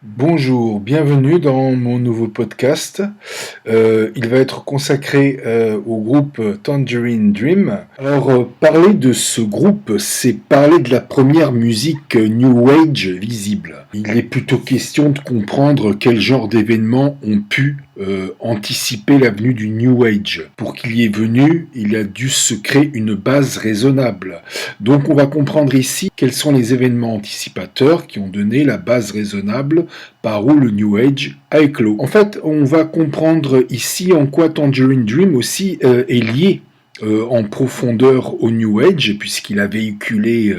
Bonjour, bienvenue dans mon nouveau podcast. Il va être consacré au groupe Tangerine Dream. Alors, parler de ce groupe, c'est parler de la première musique New Age visible. Il est plutôt question de comprendre quel genre d'événements ont pu anticiper la venue du New Age. Pour qu'il y ait venu, il a dû se créer une base raisonnable. Donc on va comprendre ici quels sont les événements anticipateurs qui ont donné la base raisonnable par où le New Age a éclos. En fait, on va comprendre ici en quoi Tangerine Dream aussi est lié en profondeur au New Age, puisqu'il a véhiculé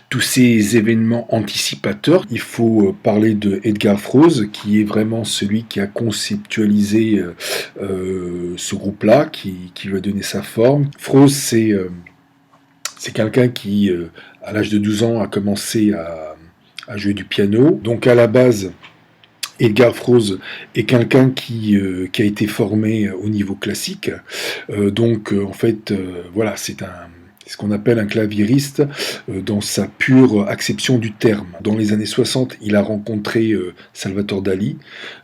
tous ces événements anticipateurs. Il faut parler de Edgar Froese, qui est vraiment celui qui a conceptualisé ce groupe-là, qui lui a donné sa forme. Froese, c'est quelqu'un qui, à l'âge de 12 ans, a commencé à jouer du piano. Donc à la base, Edgar Froese est quelqu'un qui a été formé au niveau classique. En fait, voilà, c'est ce qu'on appelle un claviériste dans sa pure acception du terme. Dans les années 60, il a rencontré Salvatore Dali,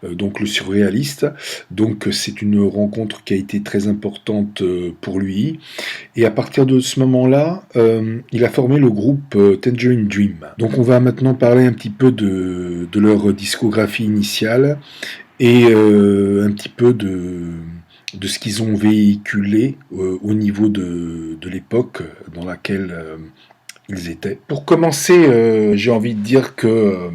donc le surréaliste. Donc c'est une rencontre qui a été très importante pour lui. Et à partir de ce moment-là, il a formé le groupe Tangerine Dream. Donc on va maintenant parler un petit peu de leur discographie initiale et un petit peu de ce qu'ils ont véhiculé au niveau de l'époque dans laquelle ils étaient. Pour commencer, j'ai envie de dire que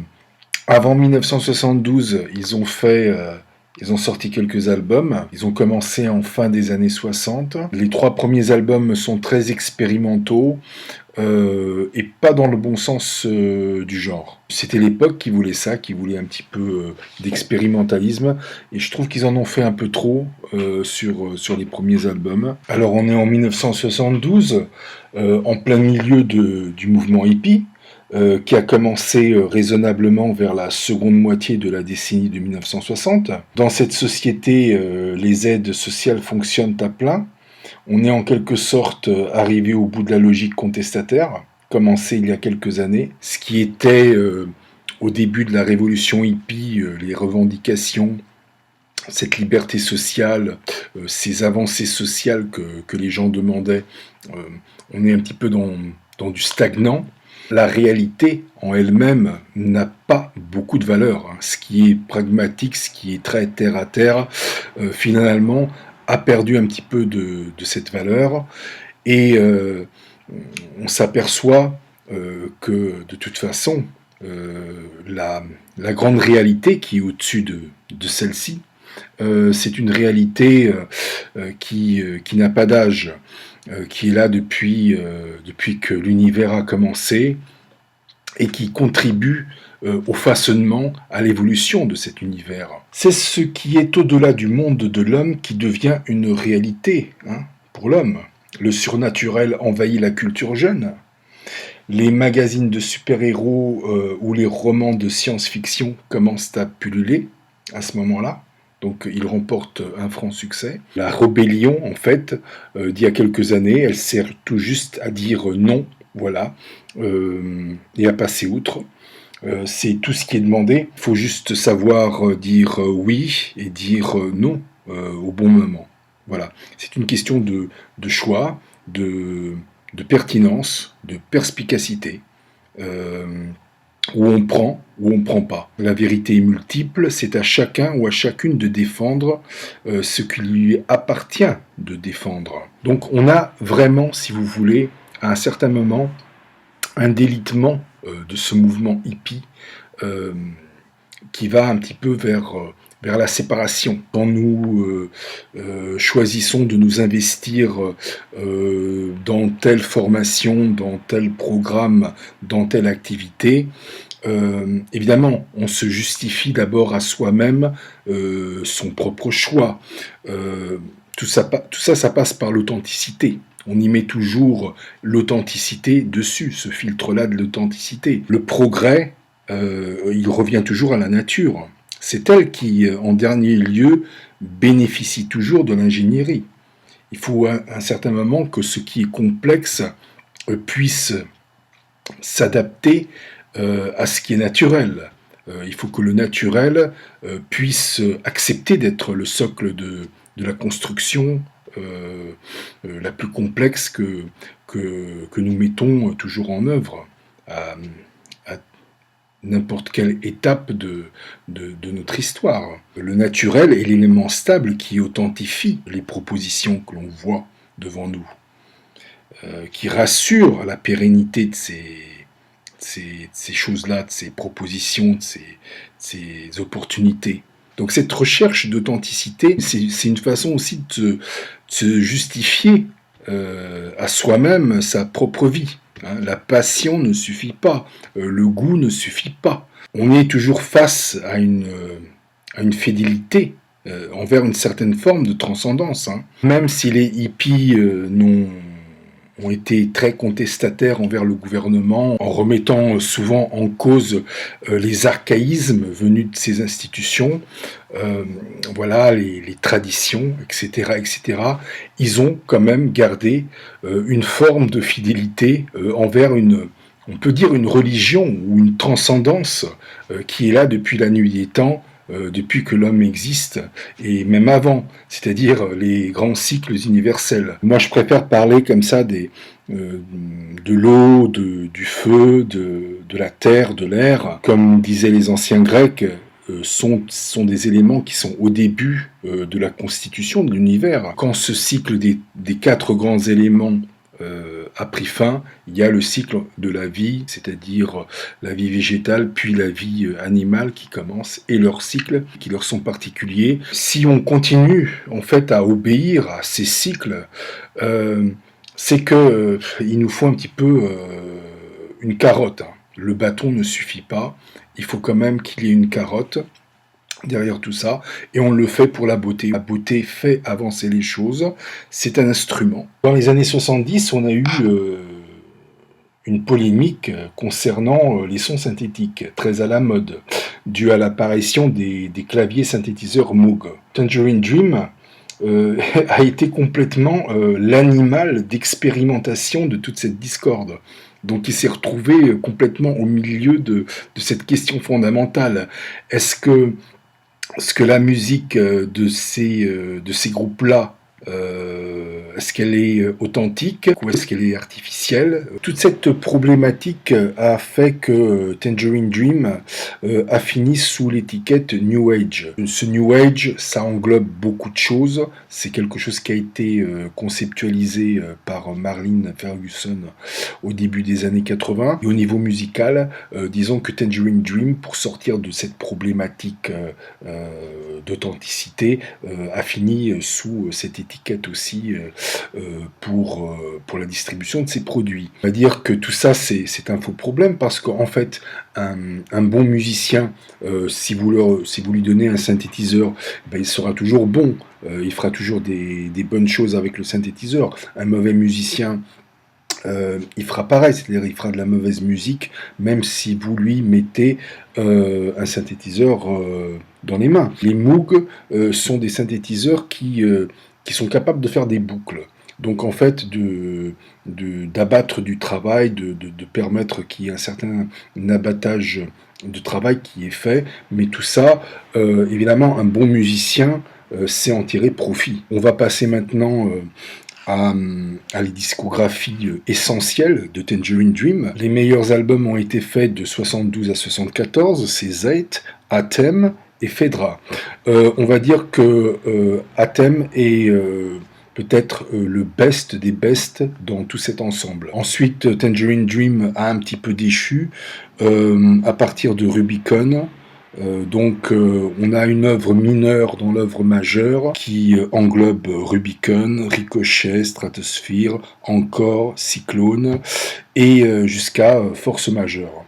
avant 1972, ils ont sorti quelques albums. Ils ont commencé en fin des années 60. Les trois premiers albums sont très expérimentaux et pas dans le bon sens du genre. C'était l'époque qui voulait ça, qui voulait un petit peu d'expérimentalisme, et je trouve qu'ils en ont fait un peu trop sur les premiers albums. Alors on est en 1972, en plein milieu du mouvement hippie, qui a commencé raisonnablement vers la seconde moitié de la décennie de 1960. Dans cette société, les aides sociales fonctionnent à plein. On est en quelque sorte arrivé au bout de la logique contestataire, commencée il y a quelques années. Ce qui était au début de la révolution hippie, les revendications, cette liberté sociale, ces avancées sociales que les gens demandaient, euh, on est un petit peu dans du stagnant. La réalité en elle-même n'a pas beaucoup de valeur. Ce qui est pragmatique, ce qui est très terre à terre, finalement, a perdu un petit peu de cette valeur. Et on s'aperçoit que, de toute façon, la grande réalité qui est au-dessus de celle-ci, c'est une réalité qui n'a pas d'âge, qui est là depuis que l'univers a commencé et qui contribue au façonnement, à l'évolution de cet univers. C'est ce qui est au-delà du monde de l'homme qui devient une réalité pour l'homme. Le surnaturel envahit la culture jeune. Les magazines de super-héros ou les romans de science-fiction commencent à pulluler à ce moment-là. Donc il remporte un franc succès. La rébellion, en fait, d'il y a quelques années, elle sert tout juste à dire non, voilà, et à passer outre. C'est tout ce qui est demandé. Il faut juste savoir dire oui et dire non au bon moment. Voilà. C'est une question de choix, de pertinence, de perspicacité. Euh, où on prend, où on ne prend pas. La vérité est multiple, c'est à chacun ou à chacune de défendre ce qui lui appartient de défendre. Donc on a vraiment, si vous voulez, à un certain moment, un délitement de ce mouvement hippie euh, qui va un petit peu vers la séparation. Quand nous choisissons de nous investir dans telle formation, dans tel programme, dans telle activité, évidemment, on se justifie d'abord à soi-même son propre choix. Tout ça, ça passe par l'authenticité. On y met toujours l'authenticité dessus, ce filtre-là de l'authenticité. Le progrès, il revient toujours à la nature. C'est elle qui, en dernier lieu, bénéficie toujours de l'ingénierie. Il faut à un certain moment que ce qui est complexe puisse s'adapter à ce qui est naturel. Il faut que le naturel puisse accepter d'être le socle de la construction la plus complexe que nous mettons toujours en œuvre à n'importe quelle étape de notre histoire. Le naturel est l'élément stable qui authentifie les propositions que l'on voit devant nous, qui rassure la pérennité de ces choses-là, de ces propositions, de ces opportunités. Donc cette recherche d'authenticité, c'est une façon aussi de se justifier à soi-même sa propre vie. La passion ne suffit pas, le goût ne suffit pas. On est toujours face à une fidélité envers une certaine forme de transcendance. Même si les hippies ont été très contestataires envers le gouvernement, en remettant souvent en cause les archaïsmes venus de ces institutions, les traditions, etc. Ils ont quand même gardé une forme de fidélité envers on peut dire une religion ou une transcendance qui est là depuis la nuit des temps, depuis que l'homme existe, et même avant, c'est-à-dire les grands cycles universels. Moi, je préfère parler comme ça de l'eau, du feu, de la terre, de l'air. Comme disaient les anciens Grecs, sont des éléments qui sont au début de la constitution de l'univers. Quand ce cycle des 4 grands éléments a pris fin, il y a le cycle de la vie, c'est-à-dire la vie végétale, puis la vie animale qui commence, et leurs cycles qui leur sont particuliers. Si on continue en fait à obéir à ces cycles, c'est que il nous faut un petit peu une carotte. Le bâton ne suffit pas, il faut quand même qu'il y ait une carotte derrière tout ça, et on le fait pour la beauté. La beauté fait avancer les choses, c'est un instrument. Dans les années 70, on a eu une polémique concernant les sons synthétiques, très à la mode, due à l'apparition des claviers synthétiseurs Moog. Tangerine Dream a été complètement l'animal d'expérimentation de toute cette discorde. Donc il s'est retrouvé complètement au milieu de cette question fondamentale. Est-ce que la musique de ces groupes-là, est-ce qu'elle est authentique ou est-ce qu'elle est artificielle? Toute cette problématique a fait que Tangerine Dream a fini sous l'étiquette New Age. Ce New Age, ça englobe beaucoup de choses. C'est quelque chose qui a été conceptualisé par Marlene Ferguson au début des années 80. Et au niveau musical, disons que Tangerine Dream, pour sortir de cette problématique d'authenticité, a fini sous cette étiquette aussi pour la distribution de ses produits. On va dire que tout ça, c'est un faux problème parce qu'en fait, un bon musicien, si vous lui donnez un synthétiseur, il sera toujours bon, il fera toujours des bonnes choses avec le synthétiseur. Un mauvais musicien, il fera pareil, c'est-à-dire il fera de la mauvaise musique, même si vous lui mettez un synthétiseur dans les mains. Les Moog sont des synthétiseurs qui sont capables de faire des boucles. Donc en fait, d'abattre du travail, de permettre qu'il y ait un certain abattage de travail qui est fait, mais tout ça, évidemment, un bon musicien sait en tirer profit. On va passer maintenant à les discographies essentielles de Tangerine Dream. Les meilleurs albums ont été faits de 72 à 74, c'est Zeit, Athem et Phèdra. On va dire que Athem est peut-être le best des bests dans tout cet ensemble. Ensuite, Tangerine Dream a un petit peu déchu à partir de Rubicon. On a une œuvre mineure dans l'œuvre majeure qui englobe Rubicon, Ricochet, Stratosphere, encore Cyclone et jusqu'à Force majeure.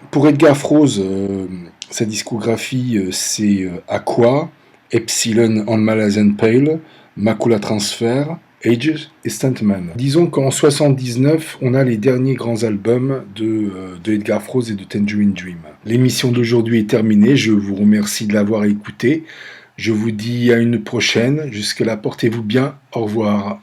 Pour Edgar Froese, sa discographie c'est Aqua, Epsilon en Malazen Pale, Macula Transfer, Ages et Stuntman. Disons qu'en 79, on a les derniers grands albums de Edgar Froese et de Tangerine Dream. L'émission d'aujourd'hui est terminée, je vous remercie de l'avoir écoutée. Je vous dis à une prochaine, jusque-là portez-vous bien, au revoir.